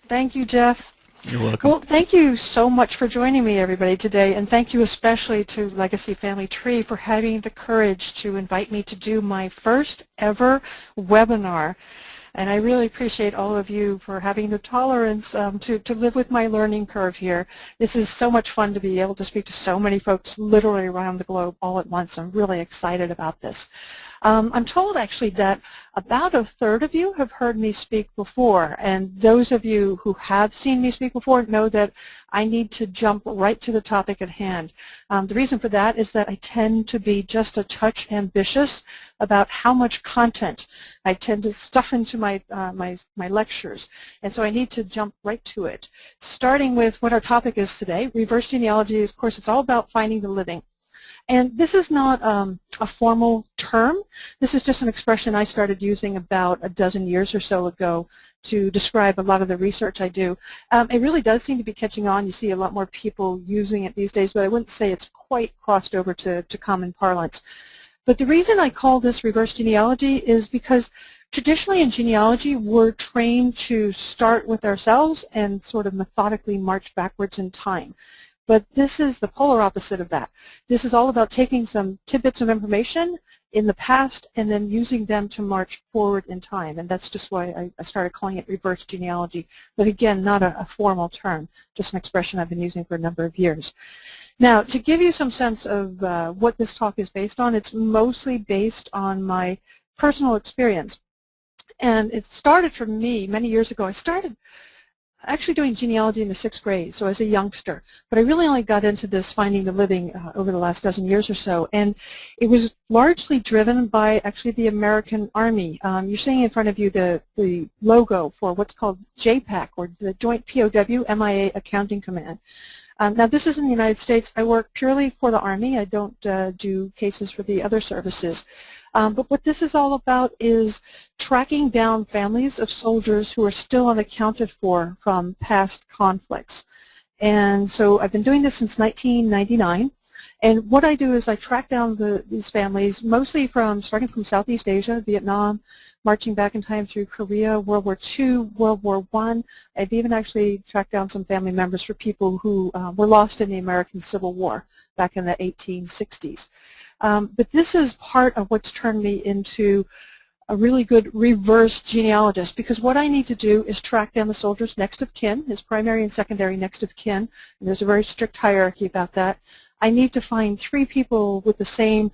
Thank you, Jeff. You're welcome. Well, thank you so much for joining me, everybody, today, and thank you especially to Legacy Family Tree for having the courage to invite me to do my first ever webinar. And I really appreciate all of you for having the tolerance to live with my learning curve here. This is so much fun to be able to speak to so many folks literally around the globe all at once. I'm really excited about this. I'm told actually that about a third of you have heard me speak before, and those of you who have seen me speak before know that I need to jump right to the topic at hand. The reason for that is that I tend to be just a touch ambitious about how much content I tend to stuff into my lectures, and so I need to jump right to it. Starting with what our topic is today, reverse genealogy. Of course, it's all about finding the living. And this is not a formal term. This is just an expression I started using about a dozen years or so ago to describe a lot of the research I do. It really does seem to be catching on. You see a lot more people using it these days, but I wouldn't say it's quite crossed over to common parlance. But the reason I call this reverse genealogy is because traditionally in genealogy, we're trained to start with ourselves and sort of methodically march backwards in time. But this is the polar opposite of that. This is all about taking some tidbits of information in the past and then using them to march forward in time. And that's just why I started calling it reverse genealogy. But again, not a formal term, just an expression I've been using for a number of years. Now, to give you some sense of what this talk is based on, it's mostly based on my personal experience. And it started for me many years ago. I started actually doing genealogy in the 6th grade, so as a youngster. But I really only got into this finding the living over the last dozen years or so. And it was largely driven by actually the American Army. You're seeing in front of you the logo for what's called JPAC, or the Joint POW MIA Accounting Command. Now, this is in the United States. I work purely for the Army. I don't do cases for the other services. But what this is all about is tracking down families of soldiers who are still unaccounted for from past conflicts. And so I've been doing this since 1999. And what I do is I track down these families, mostly starting from Southeast Asia, Vietnam, marching back in time through Korea, World War II, World War I. I've even actually tracked down some family members for people who were lost in the American Civil War back in the 1860s. But this is part of what's turned me into a really good reverse genealogist, because what I need to do is track down the soldier's next of kin, his primary and secondary next of kin, and there's a very strict hierarchy about that. I need to find 3 people with the same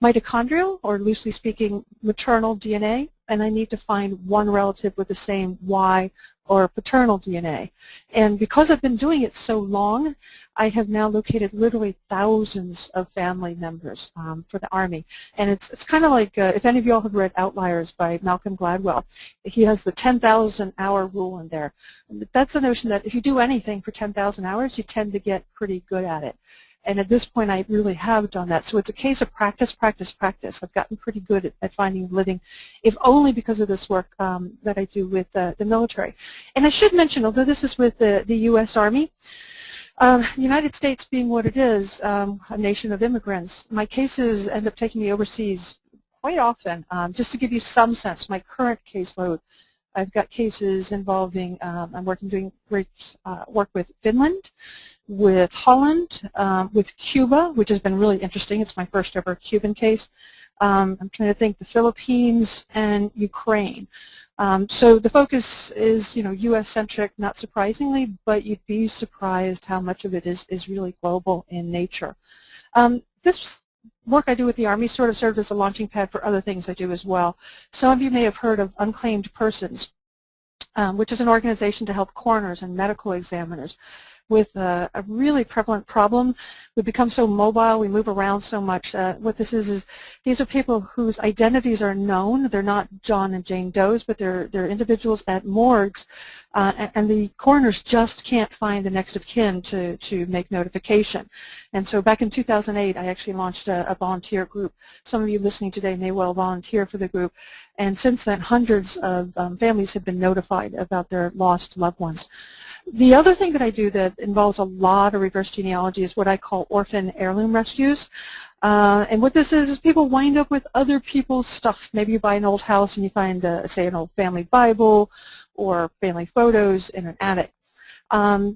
mitochondrial, or loosely speaking, maternal DNA, and I need to find 1 relative with the same Y or paternal DNA. And because I've been doing it so long, I have now located literally thousands of family members for the Army. And it's kind of like, if any of you all have read Outliers by Malcolm Gladwell, he has the 10,000-hour rule in there. That's the notion that if you do anything for 10,000 hours, you tend to get pretty good at it. And at this point, I really have done that. So it's a case of practice, practice, practice. I've gotten pretty good at finding living, if only because of this work that I do with the military. And I should mention, although this is with the U.S. Army, the United States being what it is, a nation of immigrants, my cases end up taking me overseas quite often. Just to give you some sense, my current caseload, I've got cases involving, I'm doing work with Finland, with Holland, with Cuba, which has been really interesting. It's my first ever Cuban case. I'm trying to think, the Philippines and Ukraine. So the focus is, U.S.-centric, not surprisingly, but you'd be surprised how much of it is really global in nature. This work I do with the Army sort of served as a launching pad for other things I do as well. Some of you may have heard of Unclaimed Persons, which is an organization to help coroners and medical examiners with a really prevalent problem. We become so mobile, we move around so much. What this is these are people whose identities are known. They're not John and Jane Does, but they're individuals at morgues, and the coroners just can't find the next of kin to make notification. And so back in 2008, I actually launched a volunteer group. Some of you listening today may well volunteer for the group. And since then, hundreds of families have been notified about their lost loved ones. The other thing that I do that involves a lot of reverse genealogy is what I call orphan heirloom rescues. And what this is people wind up with other people's stuff. Maybe you buy an old house and you find, say, an old family Bible or family photos in an attic.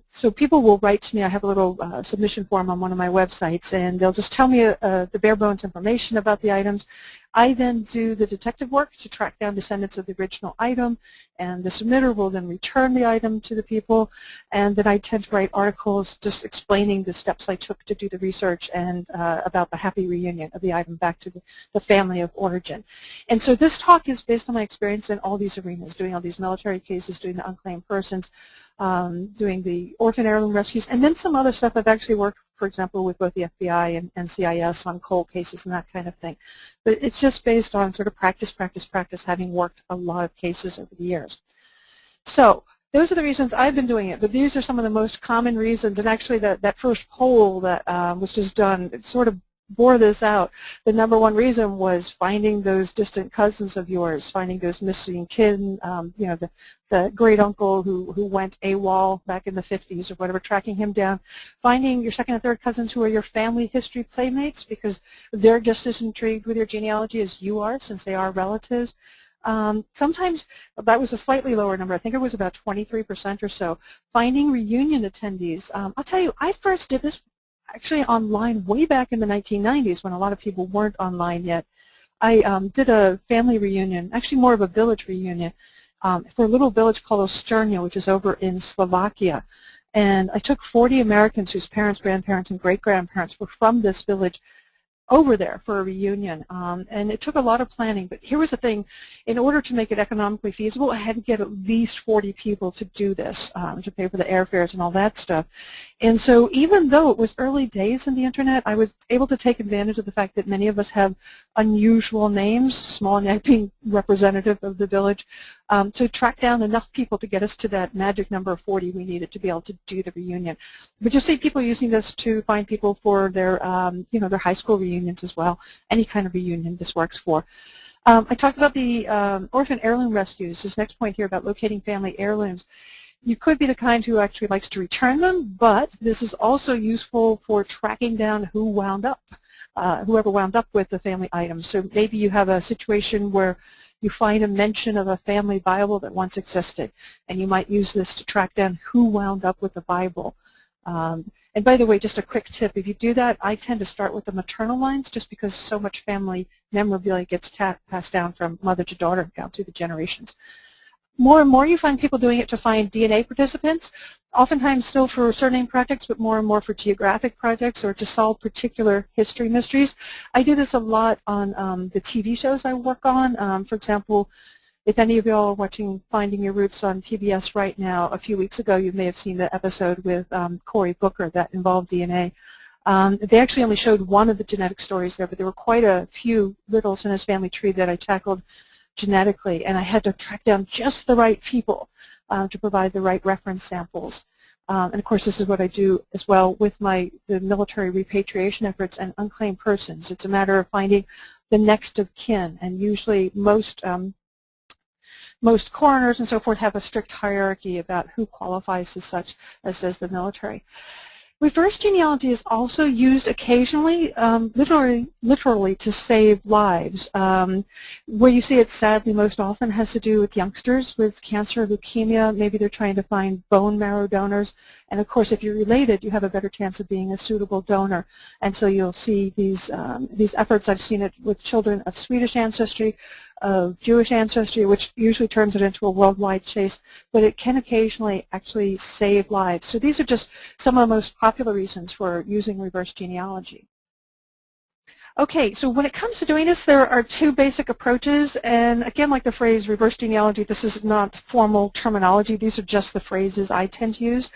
So people will write to me. I have a little submission form on one of my websites, and they'll just tell me the bare bones information about the items. I then do the detective work to track down descendants of the original item, and the submitter will then return the item to the people, and then I tend to write articles just explaining the steps I took to do the research and about the happy reunion of the item back to the family of origin. And so this talk is based on my experience in all these arenas, doing all these military cases, doing the unclaimed persons, doing the orphan heirloom rescues, and then some other stuff. I've actually worked, for example, with both the FBI and NCIS on cold cases and that kind of thing. But it's just based on sort of practice, having worked a lot of cases over the years. So those are the reasons I've been doing it, but these are some of the most common reasons. And actually that first poll that was just done, it sort of bore this out. The number one reason was finding those distant cousins of yours, finding those missing kin, you know, the great uncle who went AWOL back in the 50s or whatever, tracking him down, finding your second and third cousins who are your family history playmates because they're just as intrigued with your genealogy as you are, since they are relatives. Sometimes that was a slightly lower number. I think it was about 23% or so. Finding reunion attendees. I'll tell you, I first did this actually online way back in the 1990s when a lot of people weren't online yet. I did a family reunion, actually more of a village reunion, for a little village called Osternia, which is over in Slovakia. And I took 40 Americans whose parents, grandparents, and great-grandparents were from this village over there for a reunion, and it took a lot of planning. But here was the thing: in order to make it economically feasible, I had to get at least 40 people to do this, to pay for the airfares and all that stuff. And so even though it was early days in the internet, I was able to take advantage of the fact that many of us have unusual names, Smolenyak being representative of the village, to track down enough people to get us to that magic number of 40 we needed to be able to do the reunion. But you'll see people using this to find people for their, you know, their high school reunions as well. Any kind of reunion this works for. I talked about the orphan heirloom rescues. This next point here about locating family heirlooms. You could be the kind who actually likes to return them, but this is also useful for tracking down who wound up, whoever wound up with the family items. So maybe you have a situation where you find a mention of a family Bible that once existed, and you might use this to track down who wound up with the Bible. And by the way, just a quick tip, if you do that, I tend to start with the maternal lines just because so much family memorabilia gets passed down from mother to daughter down through the generations. More and more you find people doing it to find DNA participants, oftentimes still for surname projects, but more and more for geographic projects or to solve particular history mysteries. I do this a lot on the TV shows I work on. For example, if any of you all are watching Finding Your Roots on PBS right now, a few weeks ago you may have seen the episode with Cory Booker that involved DNA. They actually only showed one of the genetic stories there, but there were quite a few riddles in his family tree that I tackled genetically, and I had to track down just the right people to provide the right reference samples. And of course this is what I do as well with the military repatriation efforts and unclaimed persons. It's a matter of finding the next of kin, and usually most coroners and so forth have a strict hierarchy about who qualifies as such, as does the military. Reverse genealogy is also used occasionally, literally to save lives. Where you see it sadly most often has to do with youngsters with cancer, leukemia. Maybe they're trying to find bone marrow donors. And of course, if you're related, you have a better chance of being a suitable donor. And so you'll see these efforts. I've seen it with children of Swedish ancestry, of Jewish ancestry, which usually turns it into a worldwide chase, but it can occasionally actually save lives. So these are just some of the most popular reasons for using reverse genealogy. Okay, so when it comes to doing this, there are two basic approaches, and again, like the phrase reverse genealogy, this is not formal terminology. These are just the phrases I tend to use,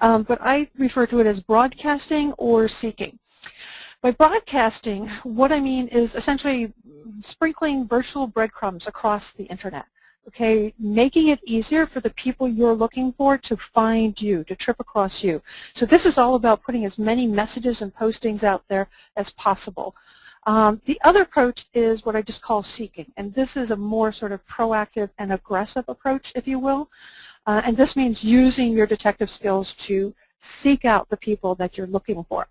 but I refer to it as broadcasting or seeking. By broadcasting, what I mean is essentially sprinkling virtual breadcrumbs across the internet, okay, making it easier for the people you're looking for to find you, to trip across you. So this is all about putting as many messages and postings out there as possible. The other approach is what I just call seeking, and this is a more sort of proactive and aggressive approach, if you will, and this means using your detective skills to seek out the people that you're looking for.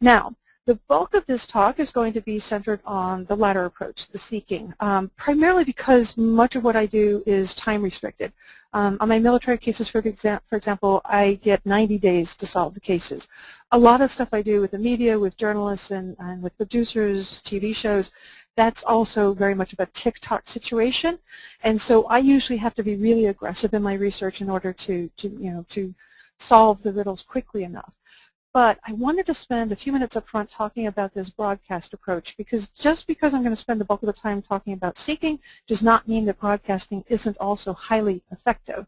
Now, The bulk of this talk is going to be centered on the latter approach, the seeking, primarily because much of what I do is time restricted. On my military cases, for example, I get 90 days to solve the cases. A lot of stuff I do with the media, with journalists, and with producers, TV shows, that's also very much of a tick-tock situation. And so I usually have to be really aggressive in my research in order to solve the riddles quickly enough. But I wanted to spend a few minutes up front talking about this broadcast approach, because just because I'm going to spend the bulk of the time talking about seeking does not mean that broadcasting isn't also highly effective.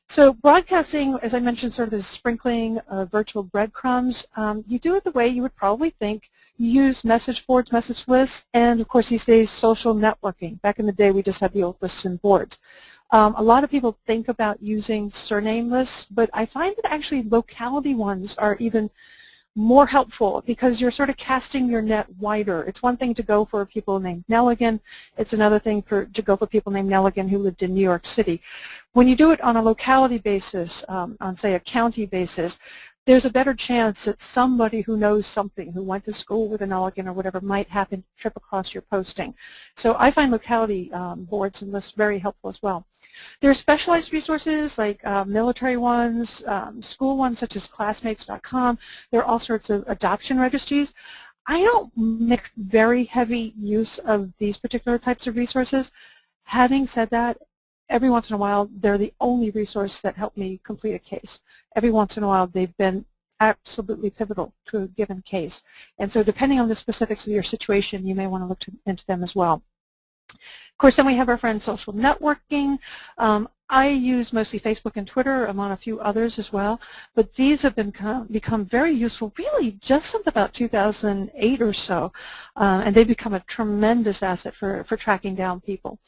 So broadcasting, as I mentioned, sort of this sprinkling of virtual breadcrumbs. You do it the way you would probably think. You use message boards, message lists, and of course these days social networking. Back in the day we just had the old lists and boards. A lot of people think about using surname lists, but I find that actually locality ones are even more helpful because you're sort of casting your net wider. It's one thing to go for people named Nelligan. It's another thing to go for people named Nelligan who lived in New York City. When you do it on a locality basis, on say a county basis, there's a better chance that somebody who knows something, who went to school with a Nelligan or whatever, might happen to trip across your posting. So I find locality boards and lists very helpful as well. There are specialized resources like military ones, school ones such as classmates.com. There are all sorts of adoption registries. I don't make very heavy use of these particular types of resources. Having said that, every once in a while, they're the only resource that help me complete a case. Every once in a while, they've been absolutely pivotal to a given case. And so depending on the specifics of your situation, you may want to look into them as well. Of course, then we have our friend social networking. I use mostly Facebook and Twitter. I'm on a few others as well. But these have become very useful really just since about 2008 or so. And they've become a tremendous asset for tracking down people.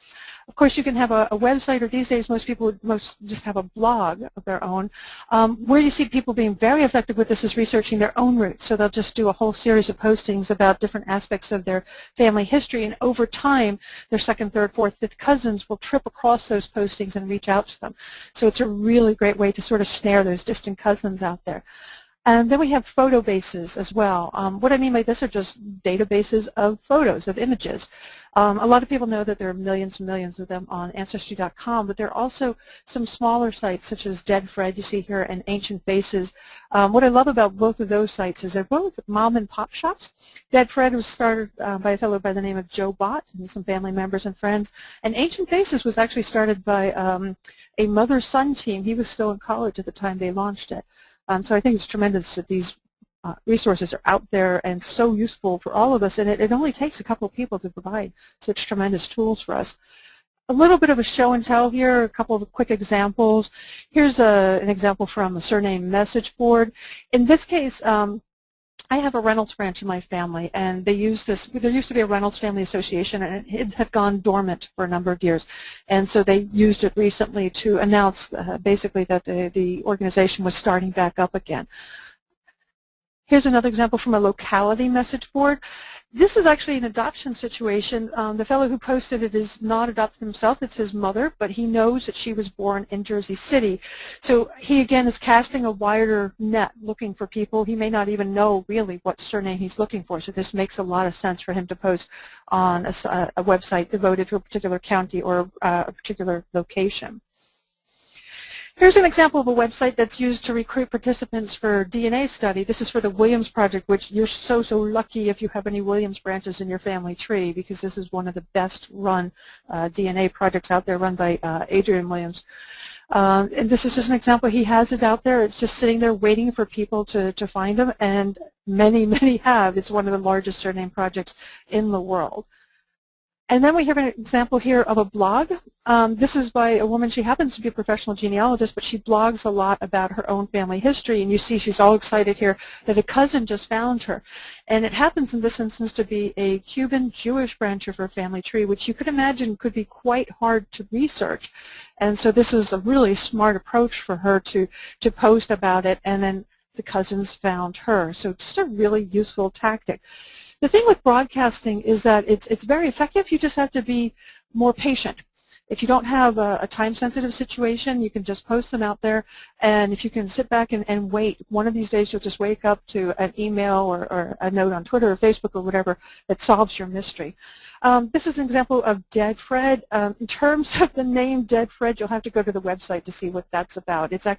Of course, you can have a website, or these days most people would just have a blog of their own. Where you see people being very effective with this is researching their own roots. So they'll just do a whole series of postings about different aspects of their family history, and over time, their second, third, fourth, fifth cousins will trip across those postings and reach out to them. So it's a really great way to sort of snare those distant cousins out there. And then we have photo bases as well. What I mean by this are just databases of photos, of images. A lot of people know that there are millions and millions of them on Ancestry.com, but there are also some smaller sites such as Dead Fred, you see here, and Ancient Faces. What I love about both of those sites is they're both mom and pop shops. Dead Fred was started by a fellow by the name of Joe Bott and some family members and friends. And Ancient Faces was actually started by a mother-son team. He was still in college at the time they launched it. So I think it's tremendous that these resources are out there and so useful for all of us, and it only takes a couple of people to provide such tremendous tools for us. A little bit of a show and tell here, a couple of quick examples. Here's an example from a surname message board. In this case, I have a Reynolds branch in my family, and they use this. There used to be a Reynolds Family Association, and it had gone dormant for a number of years. And so they used it recently to announce basically that the organization was starting back up again. Here's another example from a locality message board. This is actually an adoption situation. The fellow who posted it is not adopted himself. It's his mother, but he knows that she was born in Jersey City. So he, again, is casting a wider net looking for people. He may not even know really what surname he's looking for, so this makes a lot of sense for him to post on a website devoted to a particular county or a particular location. Here's an example of a website that's used to recruit participants for DNA study. This is for the Williams Project, which you're so lucky if you have any Williams branches in your family tree, because this is one of the best run DNA projects out there, run by Adrian Williams. And this is just an example. He has it out there. It's just sitting there waiting for people to find him, and many, many have. It's one of the largest surname projects in the world. And then we have an example here of a blog. This is by a woman. She happens to be a professional genealogist, but she blogs a lot about her own family history. And you see she's all excited here that a cousin just found her. And it happens in this instance to be a Cuban Jewish branch of her family tree, which you could imagine could be quite hard to research. And so this is a really smart approach for her to post about it, and then the cousins found her. So just a really useful tactic. The thing with broadcasting is that it's very effective. You just have to be more patient. If you don't have a time-sensitive situation, you can just post them out there, and if you can sit back and wait, one of these days you'll just wake up to an email or a note on Twitter or Facebook or whatever that solves your mystery. This is an example of Dead Fred. In terms of the name Dead Fred, you'll have to go to the website to see what that's about. It's actually